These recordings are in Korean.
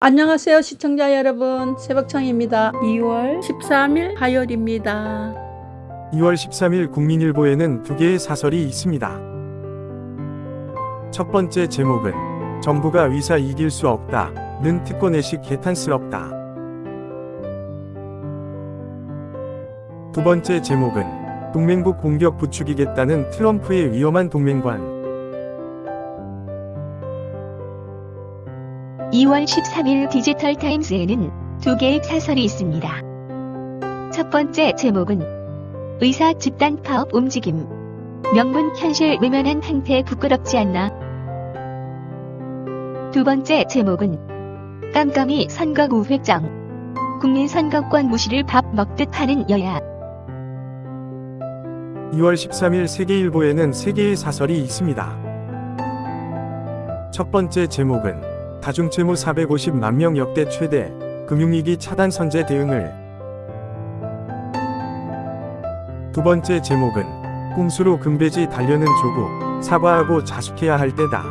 안녕하세요 시청자 여러분, 새벽청입니다. 2월 13일 화요일입니다. 2월 13일 국민일보에는 두 개의 사설이 있습니다. 첫 번째 제목은 정부가 의사 이길 수 없다는 특권의식 개탄스럽다. 두 번째 제목은 동맹국 공격 부추기겠다는 트럼프의 위험한 동맹관. 2월 13일 디지털타임스에는 두 개의 사설이 있습니다. 첫 번째 제목은 의사 집단 파업 움직임. 명분 현실 외면한 행태 부끄럽지 않나. 두 번째 제목은 깜깜이 선거 우회정. 국민 선거권 무시를 밥 먹듯 하는 여야. 2월 13일 세계일보에는 세 개의 사설이 있습니다. 첫 번째 제목은 다중채무 450만 명 역대 최대 금융위기 차단 선제 대응을. 두 번째 제목은 꼼수로 금배지 달려는 조국, 사과하고 자숙해야 할 때다.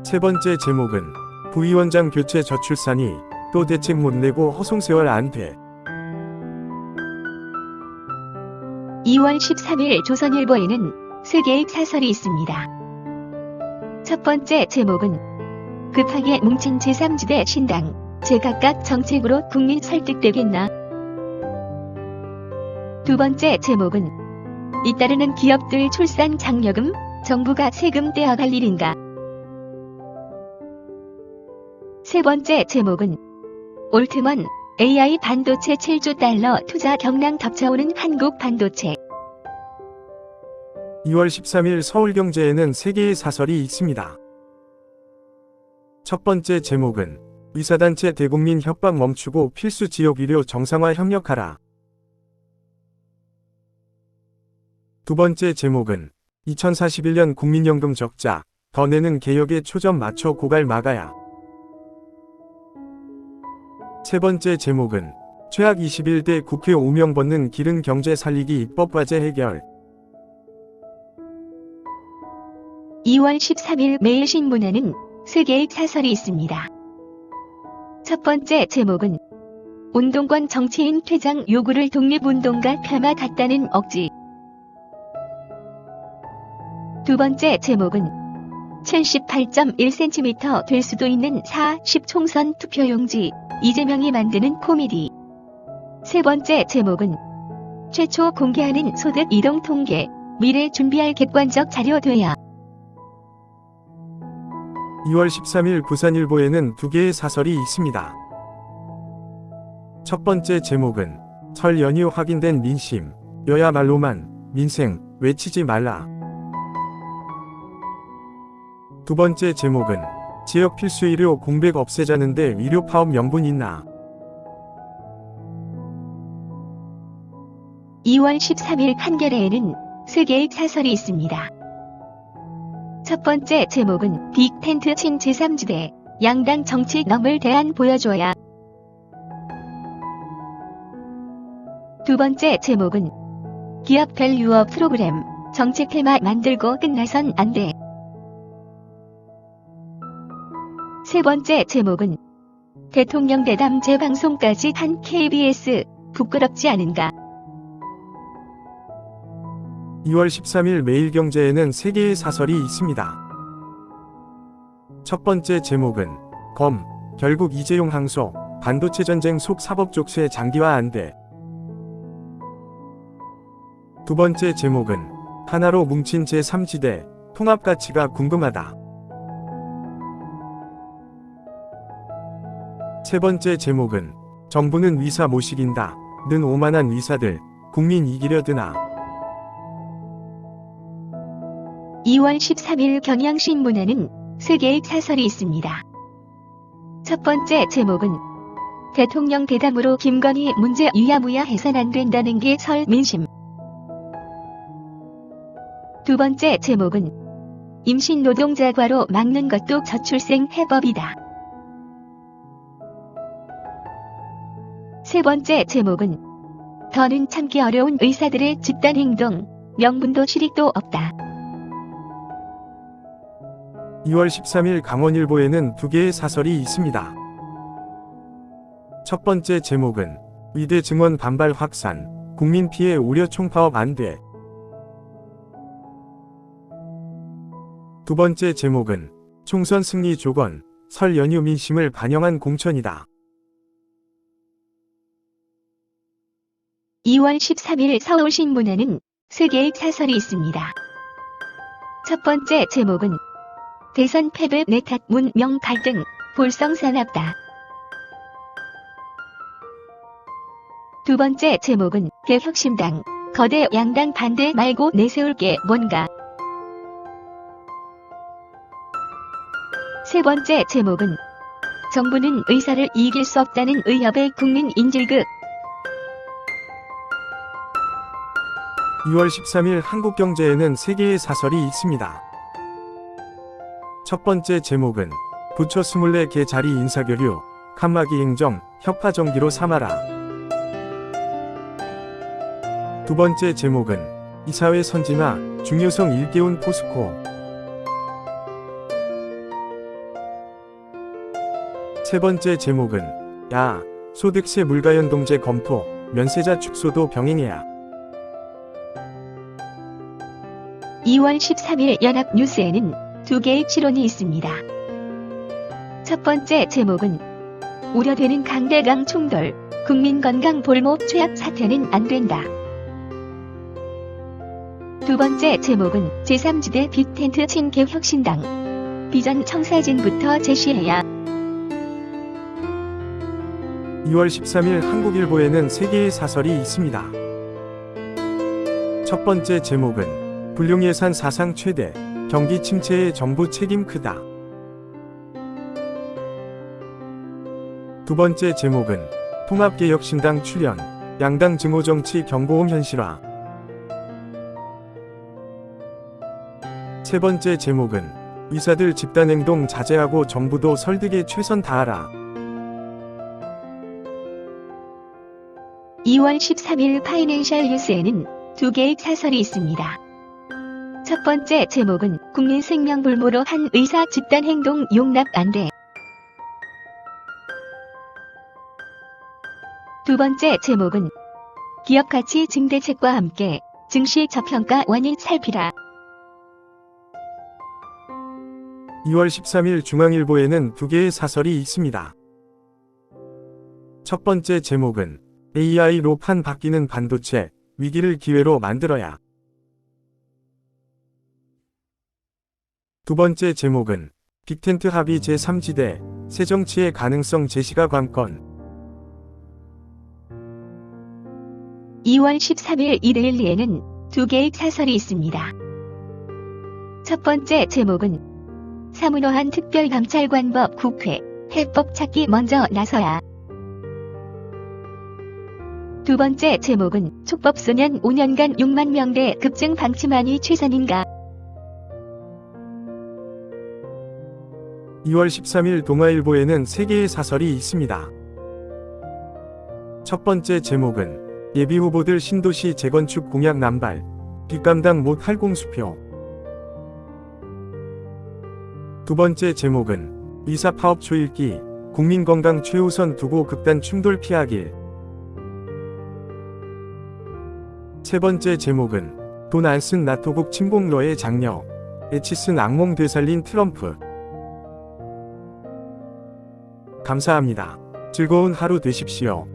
세 번째 제목은 부위원장 교체 저출산이 또 대책 못 내고 허송세월 안 돼. 2월 13일 조선일보에는 세 개의 사설이 있습니다. 첫 번째 제목은 급하게 뭉친 제3지대 신당, 제각각 정책으로 국민 설득되겠나. 두 번째 제목은 잇따르는 기업들 출산 장려금, 정부가 세금 떼어갈 일인가. 세 번째 제목은 올트먼, AI 반도체 7조 달러 투자 경랑 덮쳐오는 한국 반도체. 2월 13일 서울경제에는 세 개의 사설이 있습니다. 첫 번째 제목은 의사단체 대국민 협박 멈추고 필수 지역 의료 정상화 협력하라. 두 번째 제목은 2041년 국민연금 적자, 더 내는 개혁에 초점 맞춰 고갈 막아야. 세 번째 제목은 최악 21대 국회 오명 벗는 기른 경제 살리기 입법과제 해결. 2월 13일 매일신문에는 세 개의 사설이 있습니다. 첫 번째 제목은 운동권 정치인 퇴장 요구를 독립운동가 폄하 같다는 억지. 두 번째 제목은 78.1cm 될 수도 있는 4.10 총선 투표용지, 이재명이 만드는 코미디. 세 번째 제목은 최초 공개하는 소득 이동 통계, 미래 준비할 객관적 자료 돼야. 2월 13일 부산일보에는 두 개의 사설이 있습니다. 첫 번째 제목은 설 연휴 확인된 민심, 여야말로만 민생 외치지 말라. 두 번째 제목은 지역 필수 의료 공백 없애자는데 의료 파업 명분 있나. 2월 13일 한겨레에는 세 개의 사설이 있습니다. 첫 번째 제목은 빅텐트 친 제3지대, 양당 정치 넘을 대안 보여줘야. 두 번째 제목은 기업 밸류업 프로그램, 정책 테마 만들고 끝나선 안 돼. 세 번째 제목은 대통령 대담 재방송까지 한 KBS, 부끄럽지 않은가. 2월 13일 매일경제에는 세 개의 사설이 있습니다. 첫 번째 제목은 결국 이재용 항소, 반도체 전쟁 속 사법 족쇄 장기화 안 돼. 두 번째 제목은 하나로 뭉친 제3지대, 통합 가치가 궁금하다. 세 번째 제목은 정부는 의사 못 시킨다, 는 오만한 의사들, 국민 이기려 드나. 2월 13일 경향신문에는 세 개의 사설이 있습니다. 첫 번째 제목은 대통령 대담으로 김건희 문제 유야무야 해선 안 된다는 게 설 민심. 두 번째 제목은 임신 노동자 과로 막는 것도 저출생 해법이다. 세 번째 제목은 더는 참기 어려운 의사들의 집단 행동, 명분도 실익도 없다. 2월 13일 강원일보에는 두 개의 사설이 있습니다. 첫 번째 제목은 의대 증원 반발 확산, 국민 피해 우려 총파업 안 돼. 두 번째 제목은 총선 승리 조건, 설 연휴 민심을 반영한 공천이다. 2월 13일 서울신문에는 세 개의 사설이 있습니다. 첫 번째 제목은 대선 패배 내 탓 문명 갈등, 볼성사납다. 두 번째 제목은 개혁신당, 거대 양당 반대 말고 내세울 게 뭔가. 세 번째 제목은 정부는 의사를 이길 수 없다는 의협의 국민 인질극. 2월 13일 한국경제에는 세 개의 사설이 있습니다. 첫 번째 제목은 부처 24개 자리 인사교류, 칸막이 행정, 혁파정기로 삼아라. 두 번째 제목은 이사회 선진화, 중요성 일깨운 포스코. 세 번째 제목은 야, 소득세 물가연동제 검토, 면세자 축소도 병행해야. 2월 13일 연합뉴스에는 두 개의 실론이 있습니다. 첫 번째 제목은 우려되는 강대강 충돌, 국민건강 볼목 최악 사태는 안 된다. 두 번째 제목은 제3지대 빅텐트 친개혁신당, 비전 청사진부터 제시해야. 2월 13일 한국일보에는 세 개의 사설이 있습니다. 첫 번째 제목은 불용예산 사상 최대, 경기 침체에 정부 책임 크다. 두 번째 제목은 통합개혁신당 출연, 양당 증오정치 경고음 현실화. 세 번째 제목은 의사들 집단행동 자제하고 정부도 설득에 최선 다하라. 2월 13일 파이낸셜 뉴스에는 두 개의 사설이 있습니다. 첫 번째 제목은 국민 생명 볼모로 한 의사 집단 행동 용납 안 돼. 두 번째 제목은 기업 가치 증대책과 함께 증시 저평가 원인 살피라. 2월 13일 중앙일보에는 두 개의 사설이 있습니다. 첫 번째 제목은 AI로 판 바뀌는 반도체, 위기를 기회로 만들어야. 두 번째 제목은 빅텐트 합의 제3지대, 새정치의 가능성 제시가 관건. 2월 13일 이데일리에는 두 개의 사설이 있습니다. 첫 번째 제목은 사문호한 특별감찰관법 국회, 해법 찾기 먼저 나서야. 두 번째 제목은 촉법소년 5년간 6만 명대 급증 방치만이 최선인가. 2월 13일 동아일보에는 세 개의 사설이 있습니다. 첫 번째 제목은 예비후보들 신도시 재건축 공약 남발, 뒷감당 못 할공수표. 두 번째 제목은 의사파업 초읽기, 국민건강 최우선 두고 극단 충돌 피하길. 세 번째 제목은 돈 안 쓴 나토국 침공러의 장려, 애치 쓴 악몽 되살린 트럼프. 감사합니다. 즐거운 하루 되십시오.